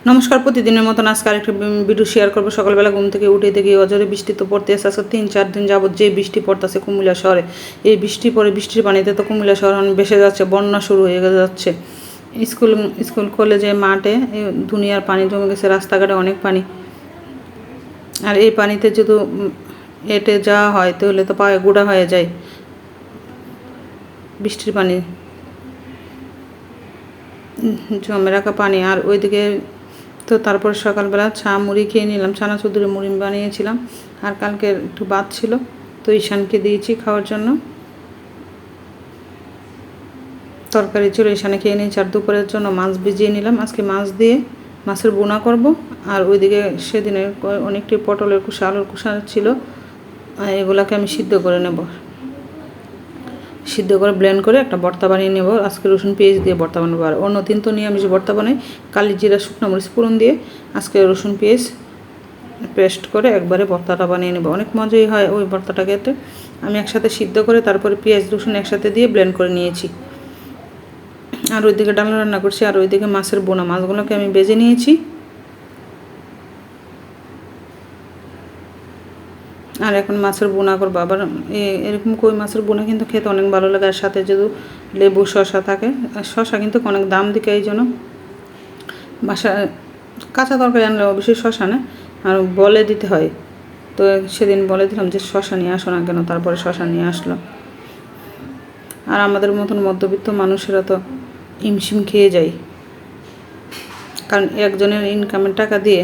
নমস্কার, প্রতিদিনের মতন আজকে আরেকটা ভিডিও শেয়ার করবো। সকালবেলা ঘুম থেকে উঠে দেখি অজরে বৃষ্টি তো পড়তে আসে। আজকে 3-4 দিন যাবত যে বৃষ্টি পড়তেছে কুমিল্লা শহরে, এই বৃষ্টি পরে বৃষ্টির পানিতে তো কুমিল্লা শহর ভেসে যাচ্ছে, বন্যা শুরু হয়ে যাচ্ছে। স্কুল কলেজে মাঠে দুনিয়ার পানি জমে গেছে, রাস্তাঘাটে অনেক পানি। আর এই পানিতে যদি হেঁটে যাওয়া হয় তাহলে তো পায়ে গুঁড়া হয়ে যায় বৃষ্টির পানি জমে রাখা পানি। আর ওইদিকে তো তারপর সকালবেলা চা মুড়ি খেয়ে নিলাম, চানাচুর মুড়ি বানিয়েছিলাম। আর কালকে একটু ভাত ছিল, তো ঈশানকে দিয়েছি খাওয়ার জন্য। তরকারি ছিল, ঈশানে খেয়ে নিয়েছি। আর দুপুরের জন্য মাছ ভিজিয়ে নিলাম, আজকে মাছ দিয়ে মাছের বোনা করব। আর ওইদিকে সেদিনে অনেকটি পটলের কুষা, আলুর কুষা ছিল, এগুলাকে আমি সিদ্ধ করে নেব। সিদ্ধ করে ব্লেন্ড করে একটা ভর্তা বানিয়ে নেব। আজকে রসুন পেঁয়াজ দিয়ে ভর্তা বানাবো। আর অন্য দিন তো নিরামিষ ভর্তা বানাই, কালি জিরা শুকনো মরিচ ফোড়ন দিয়ে। আজকে রসুন পেঁয়াজ পেস্ট করে একবারে ভর্তাটা বানিয়ে নেব। অনেক মজাই হয় ওই ভর্তাটা খেতে। আমি একসাথে সিদ্ধ করে তারপরে পেঁয়াজ রসুন একসাথে দিয়ে ব্লেন্ড করে নিয়েছি। আর ওইদিকে ডাল রান্না করছি। আর ওইদিকে মাছের বোনা, মাছগুলোকে আমি ভেজে নিয়েছি। আর এখন মাছের বোনা করবো। আবার এরকম কই মাছের বোনা কিন্তু খেতে অনেক ভালো লাগে। আর সাথে যদি লেবু শসা থাকে, আর শসা কিন্তু অনেক দাম দিকে, এই জন্য বাসা কাঁচা তরকারি আনলে অবশ্যই শসা না, আর বলে দিতে হয়। তো সেদিন বলে দিলাম যে শসা নিয়ে আসো না কেন, তারপরে শসা নিয়ে আসলো। আর আমাদের মতন মধ্যবিত্ত মানুষেরা তো হিমশিম খেয়ে যায়, কারণ একজনের ইনকামের টাকা দিয়ে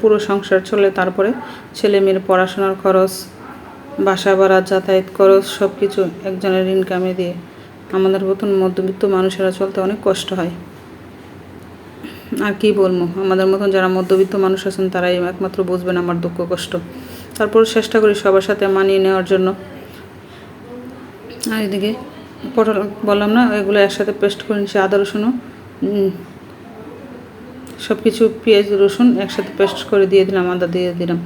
পুরো সংসার চলে। তারপরে ছেলে মেয়ের পড়াশোনার খরচ, বাসা ভাড়া, যাতায়াত খরচ সব কিছু একজনের ইনকামে দিয়ে আমাদের মতন মধ্যবিত্ত মানুষেরা চলতে অনেক কষ্ট হয়। আর কি বলবো, আমাদের মতন যারা মধ্যবিত্ত মানুষ আছেন তারাই একমাত্র বুঝবেন আমার দুঃখ কষ্ট। তারপর চেষ্টা করি সবার সাথে মানিয়ে নেওয়ার জন্য। আর এদিকে পটল বললাম না, এগুলো একসাথে পেস্ট করে নিচ্ছি। আদা রসুনও সব কিছু পেঁয়াজ রসুন একসাথে পেস্ট করে দিয়ে দিলাম, আদা দিয়ে দিলাম,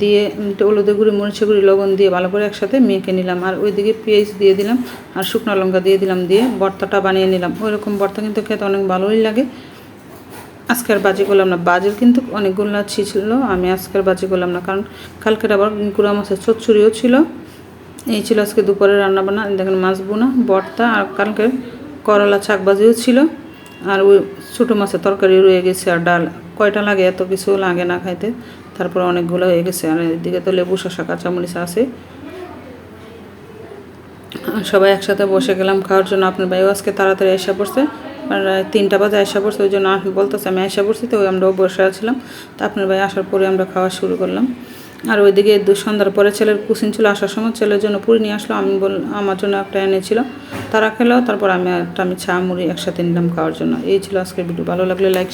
দিয়ে হলুদে গুঁড়ি মরিচের গুঁড়ি লবণ দিয়ে ভালো করে একসাথে মেখে নিলাম। আর ওইদিকে পেঁয়াজ দিয়ে দিলাম আর শুকনো লঙ্কা দিয়ে দিলাম, দিয়ে ভর্তাটা বানিয়ে নিলাম। ওইরকম ভর্তা কিন্তু খেতে অনেক ভালোই লাগে। আজকে আর বাজি করলাম না, বাজির কিন্তু অনেকগুলো ছিল, আমি আজকে আর বাজি করলাম না, কারণ কালকের আবার গুঁড়া মাছের চচ্চড়িও ছিল। এই ছিল আজকে দুপুরে রান্নাবান্না। দেখেন মাছ বোনা, ভর্তা, আর কালকের করলা শাক ভাজিও ছিল। আর ওই ছোটো মাছের তরকারি রয়ে গেছে। আর ডাল কয়টা লাগে, এত কিছু লাগে না খাইতে, তারপরে অনেকগুলো হয়ে গেছে। আর এদিকে তো লেবু শসা কাঁচামরিচ আছে। সবাই একসাথে বসে গেলাম খাওয়ার জন্য। আপনার ভাইও আজকে তাড়াতাড়ি এসে পড়ছে, আর 3টা বাজে এসে পড়ছে, ওই জন্য বলতেছে আমি এসে পড়ছি। তো আমরাও বসে আছিলাম, তো আপনার ভাই আসার পরে আমরা খাওয়া শুরু করলাম। আর ওইদিকে সন্ধ্যার পরে ছেলের কুসিন ছিল, আসার সময় ছেলের জন্য পুরি নিয়ে আসলো। আমি আমার জন্য একটা এনেছিল, তারা খেলো। তারপর আমি চা মুড়ি একসাথে নিলাম খাওয়ার জন্য। এই ছিল আজকের ভিডিও। ভালো লাগলে লাইক